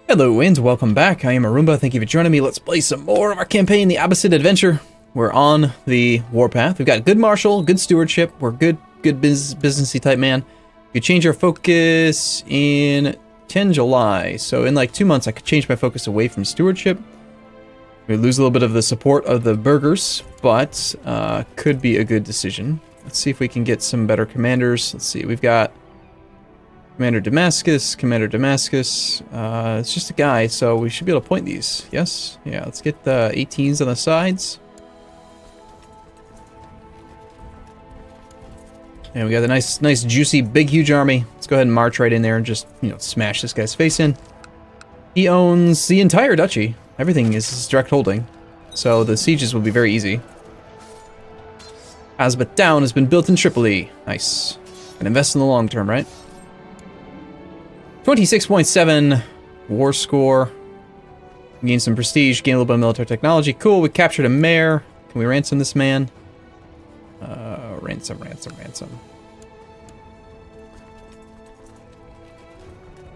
Hello and welcome back. I am Arumba. Thank you for joining me. Let's play some more of our campaign, the Abbasid adventure. We're on the warpath. We've got good marshal, good stewardship. We're good businessy type man. We could change our focus in 10 July. So in like 2 months, I could change my focus away from stewardship. We lose a little bit of the support of the burghers, but could be a good decision. Let's see if we can get some better commanders. Let's see. We've got Commander Damascus. It's just a guy, so we should be able to point these. Yes? Yeah, let's get the 18s on the sides. And we got a nice, juicy, big, huge army. Let's go ahead and march right in there and just, smash this guy's face in. He owns the entire duchy. Everything is his direct holding. So the sieges will be very easy. Abbasid Down has been built in Tripoli. Nice. Can invest in the long term, right? 26.7 war score. Gain some prestige, gain a little bit of military technology. Cool, we captured a mayor. Can we ransom this man? Ransom.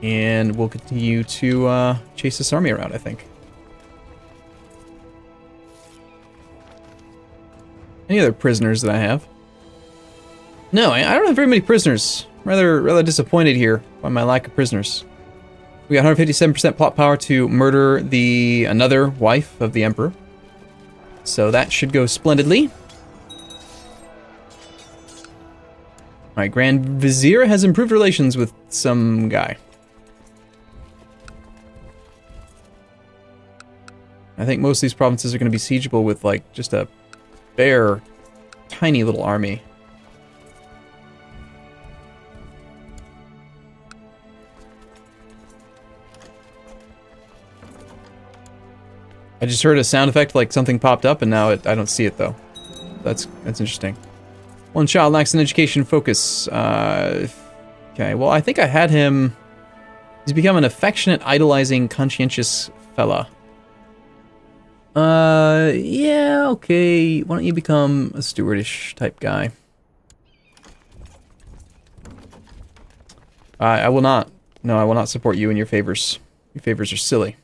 And we'll continue to chase this army around, I think. Any other prisoners that I have? No, I don't have very many prisoners. Rather disappointed here by my lack of prisoners. We got 157% plot power to murder another wife of the emperor. So that should go splendidly. My Grand Vizier has improved relations with some guy. I think most of these provinces are going to be siegeable with like just a bare, tiny little army. I just heard a sound effect like something popped up, and now I don't see it though. That's interesting. One child lacks an education focus. Okay, well I think I had him. He's become an affectionate, idolizing, conscientious fella. Yeah, okay. Why don't you become a stewardish type guy? I will not. No, I will not support you in your favors. Your favors are silly.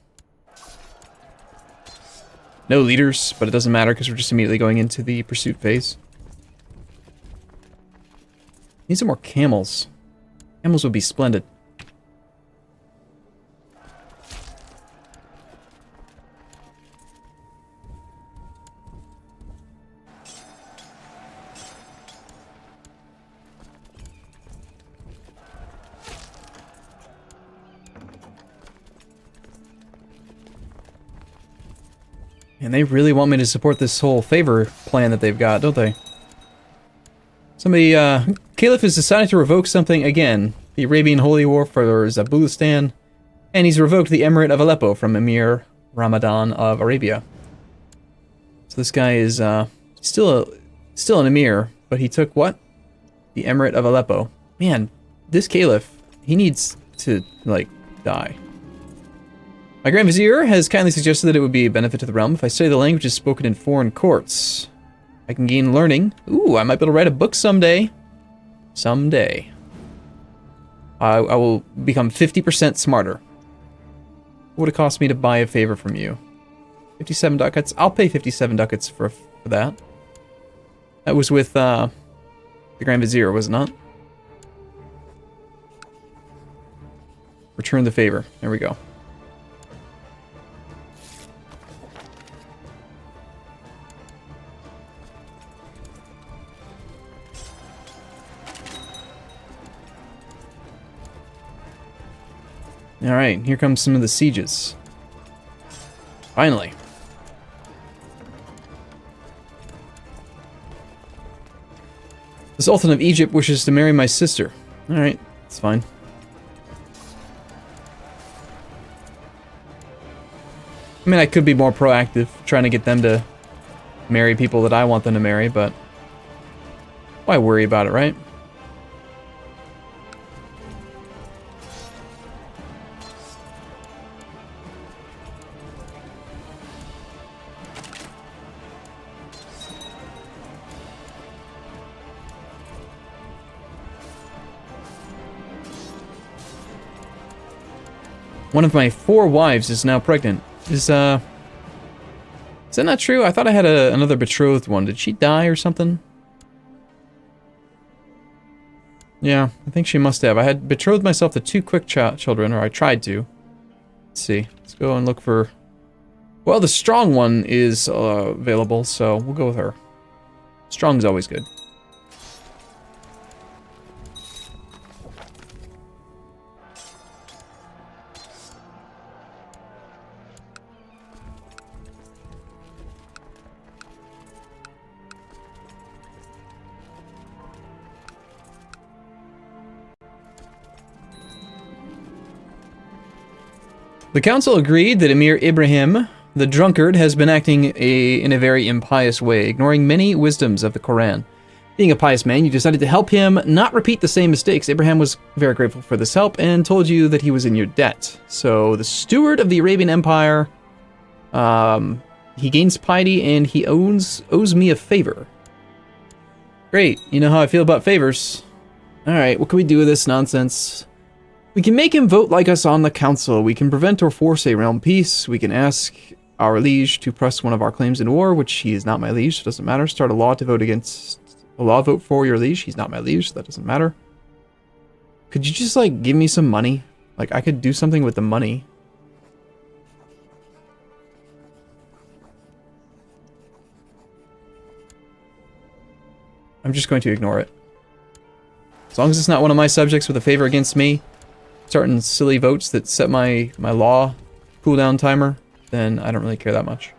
No leaders, but it doesn't matter because we're just immediately going into the pursuit phase. Need some more camels. Camels would be splendid. And they really want me to support this whole favor plan that they've got, don't they? Somebody, Caliph has decided to revoke something again. The Arabian Holy War for Zabulistan. And he's revoked the Emirate of Aleppo from Emir Ramadan of Arabia. So this guy is, still an Emir, but he took what? The Emirate of Aleppo. Man, this Caliph, he needs to, like, die. My Grand Vizier has kindly suggested that it would be a benefit to the realm if I study the languages spoken in foreign courts. I can gain learning. Ooh, I might be able to write a book someday. Someday. I will become 50% smarter. What would it cost me to buy a favor from you? 57 ducats? I'll pay 57 ducats for that. That was with the Grand Vizier, was it not? Return the favor. There we go. Alright, here comes some of the sieges. Finally. The Sultan of Egypt wishes to marry my sister. Alright, that's fine. I mean, I could be more proactive, trying to get them to marry people that I want them to marry, but why worry about it, right? One of my 4 wives is now pregnant. Is that not true? I thought I had another betrothed one. Did she die or something? Yeah, I think she must have. I had betrothed myself to 2 quick children, or I tried to. Let's see. Let's go and look for... Well, the strong one is available, so we'll go with her. Strong's always good. The council agreed that Emir Ibrahim, the drunkard, has been acting in a very impious way, ignoring many wisdoms of the Quran. Being a pious man, you decided to help him not repeat the same mistakes. Abraham was very grateful for this help and told you that he was in your debt. So the steward of the Arabian Empire, he gains piety and he owes me a favor. Great, you know how I feel about favors. Alright, what can we do with this nonsense? We can make him vote like us on the council. We can prevent or force a realm peace. We can ask our liege to press one of our claims in war, which he is not my liege, so it doesn't matter. Start a law to vote against... A law vote for your liege. He's not my liege, so that doesn't matter. Could you just, like, give me some money? Like, I could do something with the money. I'm just going to ignore it. As long as it's not one of my subjects with a favor against me, starting silly votes that set my law cooldown timer, then I don't really care that much.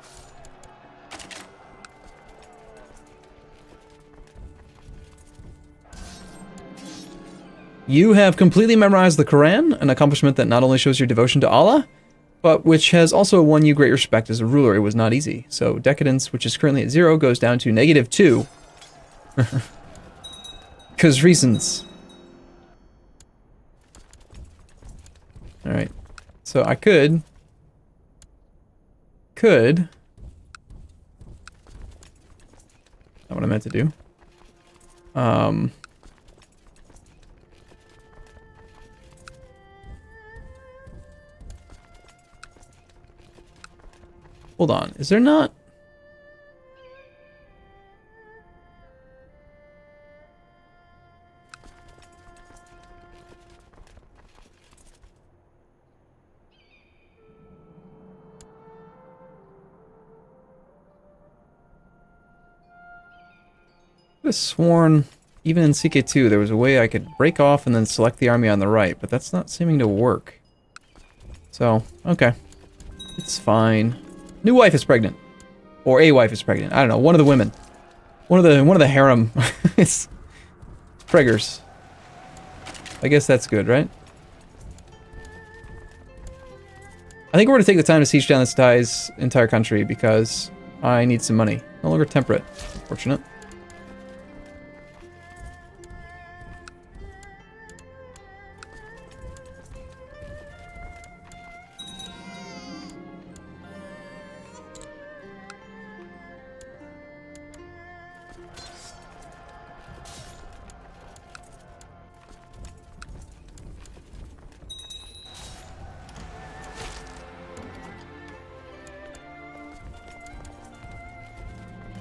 You have completely memorized the Quran, an accomplishment that not only shows your devotion to Allah, but which has also won you great respect as a ruler. It was not easy. So decadence, which is currently at 0, goes down to -2. Because reasons. Alright. So I could... Not what I meant to do. Hold on. Is there not... I could have sworn, even in CK2, there was a way I could break off and then select the army on the right, but that's not seeming to work. So, okay. It's fine. New wife is pregnant. Or a wife is pregnant. I don't know, one of the women. One of the harem. It's preggers. I guess that's good, right? I think we're gonna take the time to siege down this guy's entire country because I need some money. No longer temperate. Fortunate.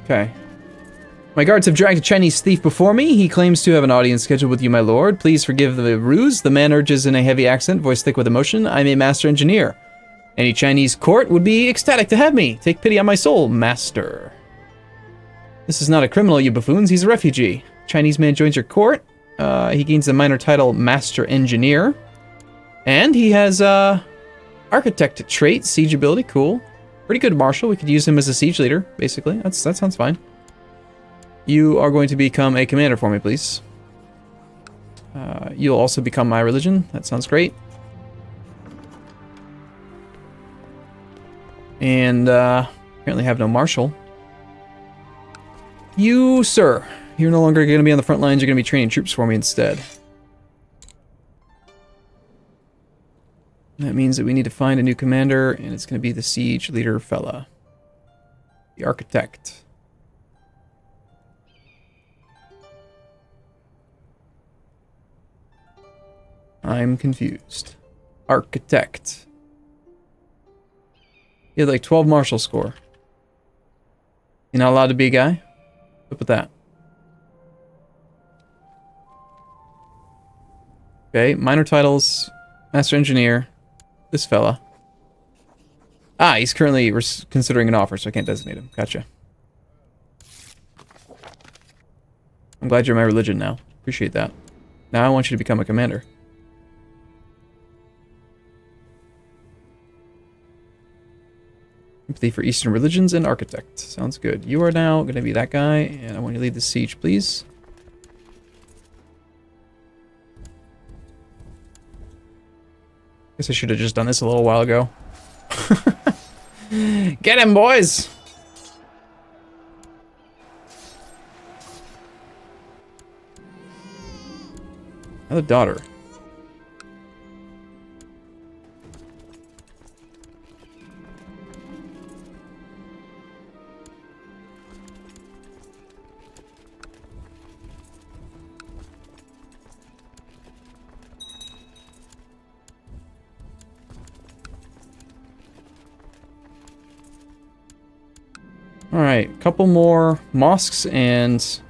Okay. My guards have dragged a Chinese thief before me. He claims to have an audience scheduled with you, my lord. Please forgive the ruse. The man urges in a heavy accent, voice thick with emotion. I'm a master engineer. Any Chinese court would be ecstatic to have me. Take pity on my soul, master. This is not a criminal, you buffoons. He's a refugee. Chinese man joins your court. He gains the minor title Master Engineer. And he has, architect trait, siege ability, cool. Pretty good marshal. We could use him as a siege leader, basically. That sounds fine. You are going to become a commander for me, please. You'll also become my religion. That sounds great. And, apparently have no marshal. You, sir. You're no longer going to be on the front lines. You're going to be training troops for me instead. That means that we need to find a new commander, and it's going to be the siege leader fella. The architect. I'm confused. Architect. He had like 12 martial score. You're not allowed to be a guy? What's up with that? Okay, minor titles, master engineer, this fella. Ah, he's currently considering an offer, so I can't designate him. Gotcha. I'm glad you're my religion now. Appreciate that. Now I want you to become a commander. Empathy for Eastern religions and architect. Sounds good. You are now going to be that guy, and I want you to lead the siege, please. Guess I should have just done this a little while ago. Get him, boys! Another daughter. Alright, couple more mosques and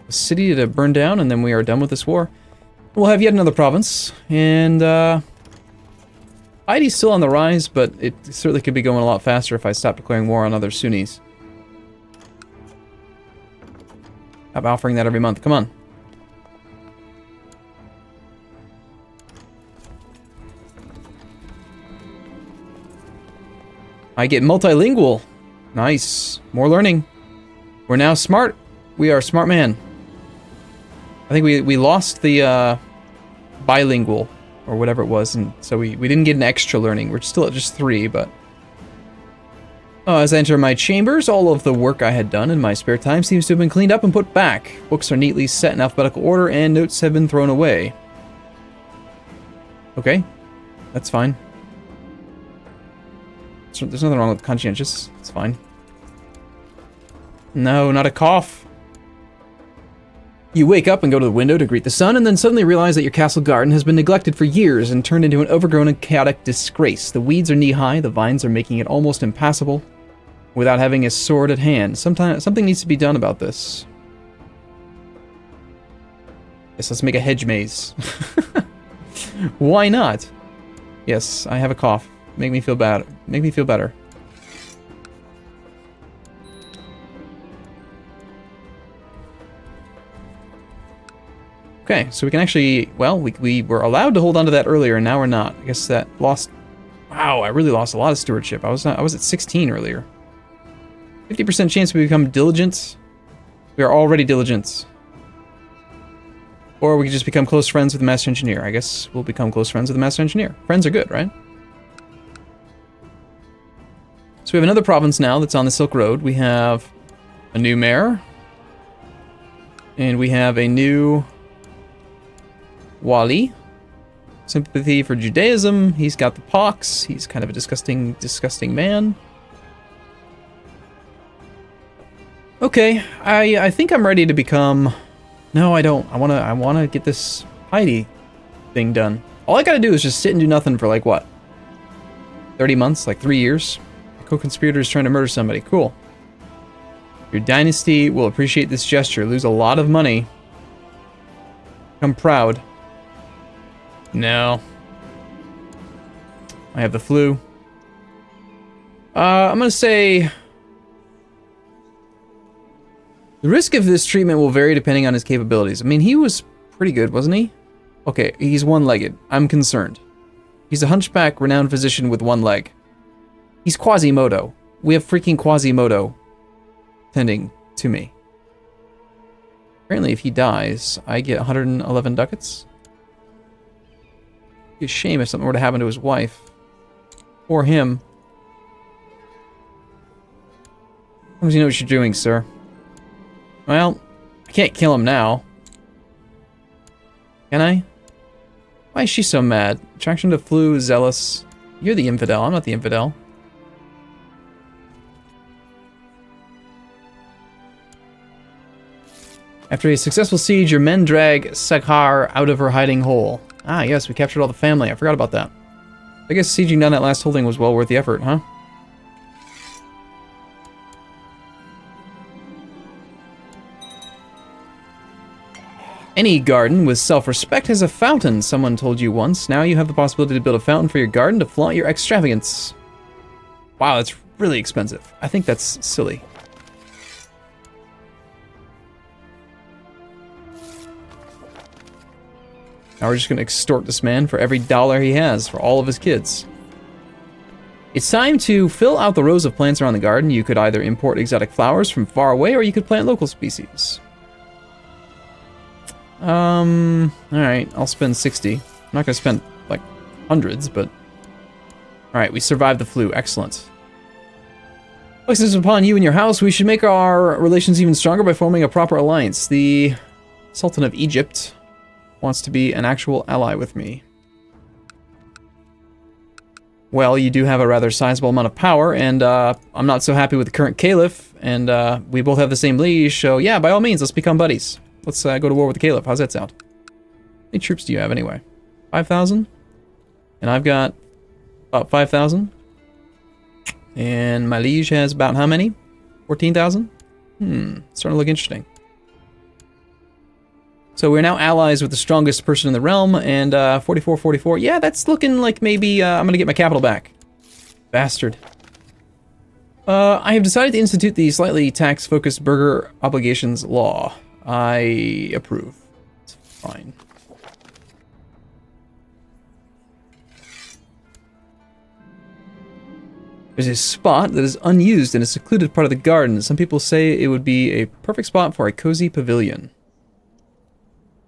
a city to burn down, and then we are done with this war. We'll have yet another province, and ID's still on the rise, but it certainly could be going a lot faster if I stop declaring war on other Sunnis. I'm offering that every month. Come on. I get multilingual. Nice. More learning. We're now smart. We are a smart man. I think we lost the bilingual or whatever it was, and so we didn't get an extra learning. We're still at just 3, but as I enter my chambers, all of the work I had done in my spare time seems to have been cleaned up and put back. Books are neatly set in alphabetical order, and notes have been thrown away. Okay, that's fine. There's nothing wrong with conscientious. It's fine. No, not a cough. You wake up and go to the window to greet the sun, and then suddenly realize that your castle garden has been neglected for years and turned into an overgrown and chaotic disgrace. The weeds are knee-high, the vines are making it almost impassable without having a sword at hand. Something needs to be done about this. Yes, let's make a hedge maze. Why not? Yes, I have a cough. Make me feel bad. Make me feel better. Okay, so we can actually, well, we were allowed to hold on to that earlier, and now we're not. I guess that lost, wow, I really lost a lot of stewardship. I was at 16 earlier. 50% chance we become diligent. We are already diligent. Or we could just become close friends with the Master Engineer. I guess we'll become close friends with the Master Engineer. Friends are good, right? So we have another province now that's on the Silk Road. We have a new mayor. And we have a new Wali. Sympathy for Judaism. He's got the pox. He's kind of a disgusting, disgusting man. Okay, I think I'm ready to become... No, I don't. I wanna get this Heidi thing done. All I gotta do is just sit and do nothing for like what? 30 months? Like 3 years? A co-conspirator is trying to murder somebody. Cool. Your dynasty will appreciate this gesture. Lose a lot of money. Become proud. No. I have the flu. I'm gonna say... The risk of this treatment will vary depending on his capabilities. I mean, he was pretty good, wasn't he? Okay, he's one-legged. I'm concerned. He's a hunchback, renowned physician with one leg. He's Quasimodo. We have freaking Quasimodo tending to me. Apparently, if he dies, I get 111 ducats. It'd be a shame if something were to happen to his wife. Or him. How does he know what you're doing, sir? Well, I can't kill him now. Can I? Why is she so mad? Attraction to flu, zealous. You're the infidel, I'm not the infidel. After a successful siege, your men drag Sakhar out of her hiding hole. Ah, yes, we captured all the family. I forgot about that. I guess sieging down that last holding was well worth the effort, huh? Any garden with self-respect has a fountain, someone told you once. Now you have the possibility to build a fountain for your garden to flaunt your extravagance. Wow, that's really expensive. I think that's silly. Now we're just going to extort this man for every dollar he has for all of his kids. It's time to fill out the rows of plants around the garden. You could either import exotic flowers from far away, or you could plant local species. Alright, I'll spend 60. I'm not going to spend, like, hundreds, but... Alright, we survived the flu. Excellent. Blessings upon you and your house. We should make our relations even stronger by forming a proper alliance. The Sultan of Egypt wants to be an actual ally with me. Well, you do have a rather sizable amount of power, and I'm not so happy with the current caliph, and we both have the same liege, so yeah, by all means, let's become buddies. Let's go to war with the caliph. How's that sound? How many troops do you have anyway? 5,000? And I've got about 5,000. And my liege has about how many? 14,000? Starting to look interesting. So we're now allies with the strongest person in the realm, and 44. Yeah, that's looking like maybe I'm gonna get my capital back. Bastard. I have decided to institute the slightly tax-focused burgher obligations law. I approve. It's fine. There's a spot that is unused in a secluded part of the garden. Some people say it would be a perfect spot for a cozy pavilion.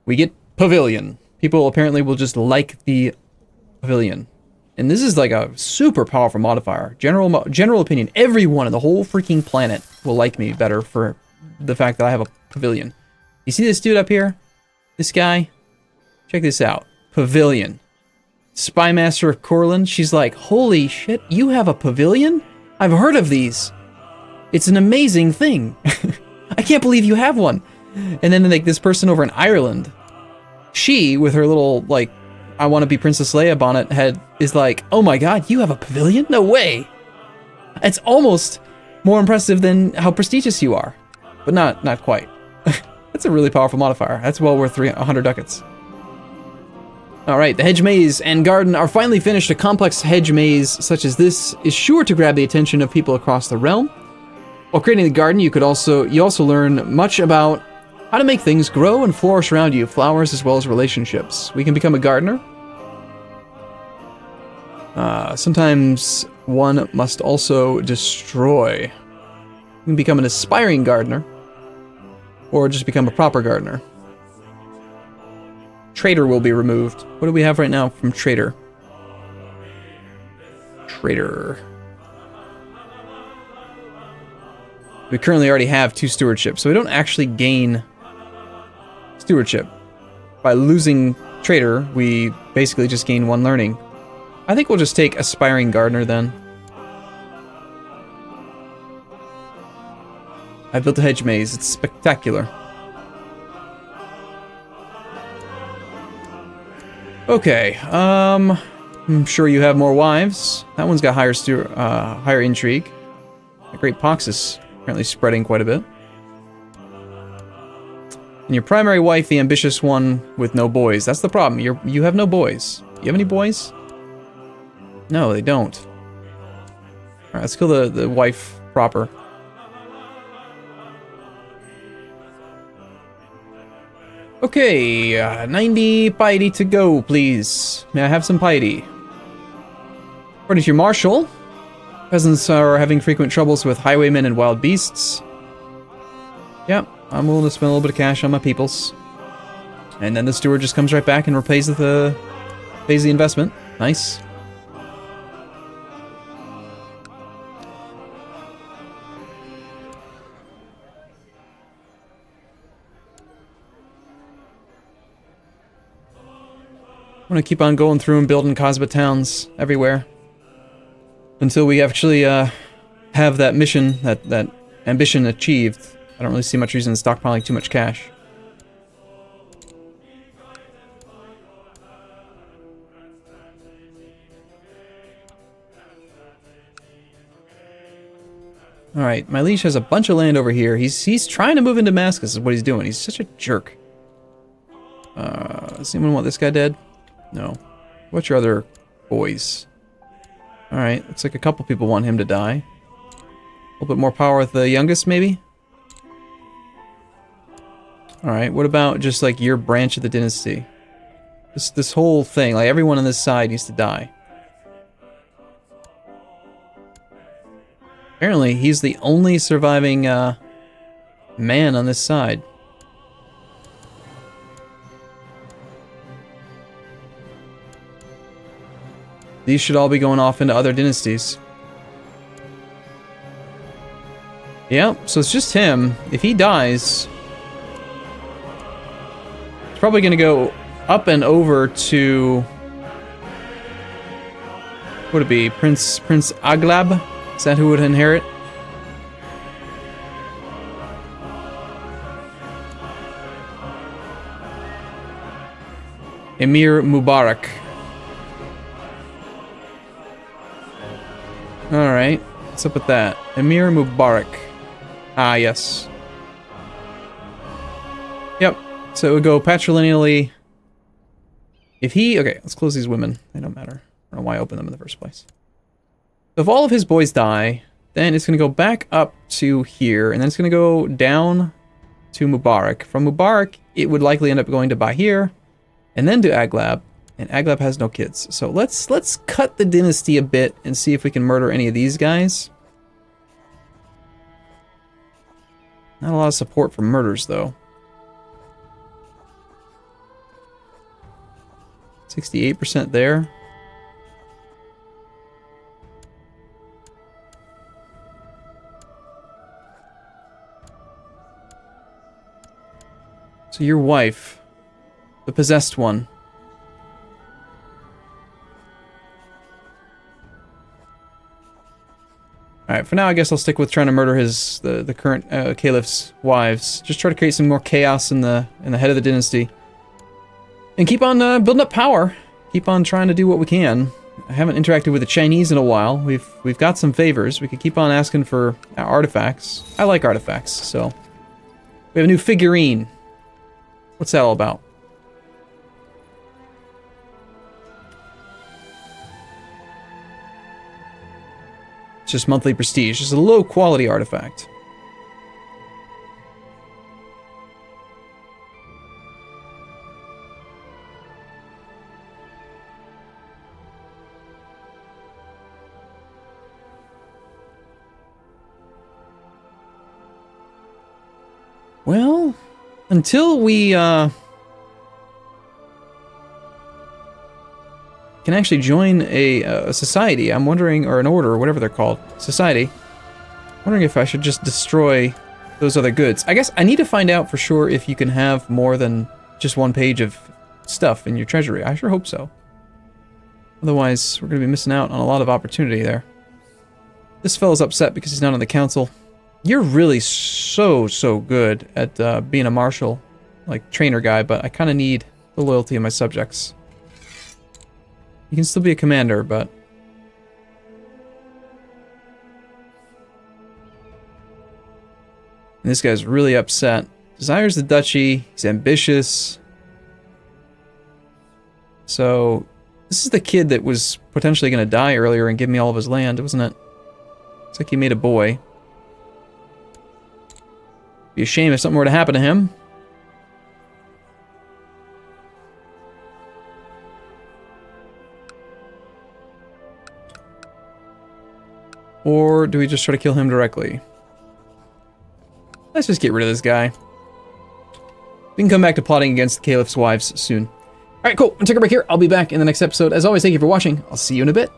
We get pavilion. People apparently will just like the pavilion. And this is like a super powerful modifier. General opinion. Everyone on the whole freaking planet will like me better for the fact that I have a pavilion. You see this dude up here? This guy? Check this out. Pavilion. Spymaster of Corlin. She's like, holy shit, you have a pavilion? I've heard of these. It's an amazing thing. I can't believe you have one. And then like this person over in Ireland, she with her little like I want to be Princess Leia bonnet head is like, oh my god, you have a pavilion? No way. It's almost more impressive than how prestigious you are, but not quite. That's a really powerful modifier. That's well worth 100 ducats. All right, the hedge maze and garden are finally finished. A complex hedge maze such as this is sure to grab the attention of people across the realm. While creating the garden, you also learn much about how to make things grow and flourish around you, flowers as well as relationships. We can become a gardener. Sometimes one must also destroy. You can become an aspiring gardener, or just become a proper gardener. Trader will be removed. What do we have right now from Trader? Trader. We currently already have 2 stewardships, so we don't actually gain stewardship. By losing Trader, we basically just gain 1 learning. I think we'll just take Aspiring Gardener then. I built a hedge maze. It's spectacular. Okay, I'm sure you have more wives. That one's got higher intrigue. The Great Pox is apparently spreading quite a bit. And your primary wife, the ambitious one with no boys. That's the problem. You have no boys. You have any boys? No, they don't. Alright, let's kill the wife proper. Okay, 90 piety to go, please. May I have some piety? According to your marshal, peasants are having frequent troubles with highwaymen and wild beasts. Yep, I'm willing to spend a little bit of cash on my peoples. And then the steward just comes right back and pays the investment. Nice. I'm gonna keep on going through and building Cosba towns everywhere until we actually have that mission, that ambition achieved. I don't really see much reason in stockpiling too much cash. Alright, my liege has a bunch of land over here. He's trying to move into Damascus is what he's doing. He's such a jerk. Does anyone want this guy dead? No. What's your other boys? Alright, looks like a couple people want him to die. A little bit more power with the youngest, maybe? Alright, what about just like your branch of the dynasty? This whole thing, like everyone on this side needs to die. Apparently, he's the only surviving man on this side. These should all be going off into other dynasties. Yep, so it's just him. If he dies, it's probably going to go up and over to... what would it be? Prince Aglab? Is that who would inherit? Emir Mubarak. Alright, what's up with that? Emir Mubarak. Ah, yes. Yep, so it would go patrilineally. If he... okay, let's close these women. They don't matter. I don't know why I opened them in the first place. So if all of his boys die, then it's going to go back up to here, and then it's going to go down to Mubarak. From Mubarak, it would likely end up going to Bahir, and then to Aglab. And Aglab has no kids. So let's cut the dynasty a bit and see if we can murder any of these guys. Not a lot of support for murders, though. 68% there. So your wife, the possessed one. Alright, for now I guess I'll stick with trying to murder the current caliph's wives. Just try to create some more chaos in the head of the dynasty. And keep on building up power. Keep on trying to do what we can. I haven't interacted with the Chinese in a while. We've got some favors. We could keep on asking for artifacts. I like artifacts, so. We have a new figurine. What's that all about? It's just monthly prestige. Just a low quality artifact. Well, until we can actually join a society, I'm wondering, or an order, or whatever they're called, society, I'm wondering if I should just destroy those other goods. I guess I need to find out for sure if you can have more than just one page of stuff in your treasury. I sure hope so. Otherwise, we're going to be missing out on a lot of opportunity there. This fellow's upset because he's not on the council. You're really so good at being a marshal, like trainer guy, but I kind of need the loyalty of my subjects. You can still be a commander, but... and this guy's really upset. Desires the duchy, he's ambitious. So, this is the kid that was potentially going to die earlier and give me all of his land, wasn't it? Looks like he made a boy. Be a shame if something were to happen to him. Or do we just try to kill him directly? Let's just get rid of this guy. We can come back to plotting against the Caliph's wives soon. Alright, cool. I'm gonna take a break here. I'll be back in the next episode. As always, thank you for watching. I'll see you in a bit.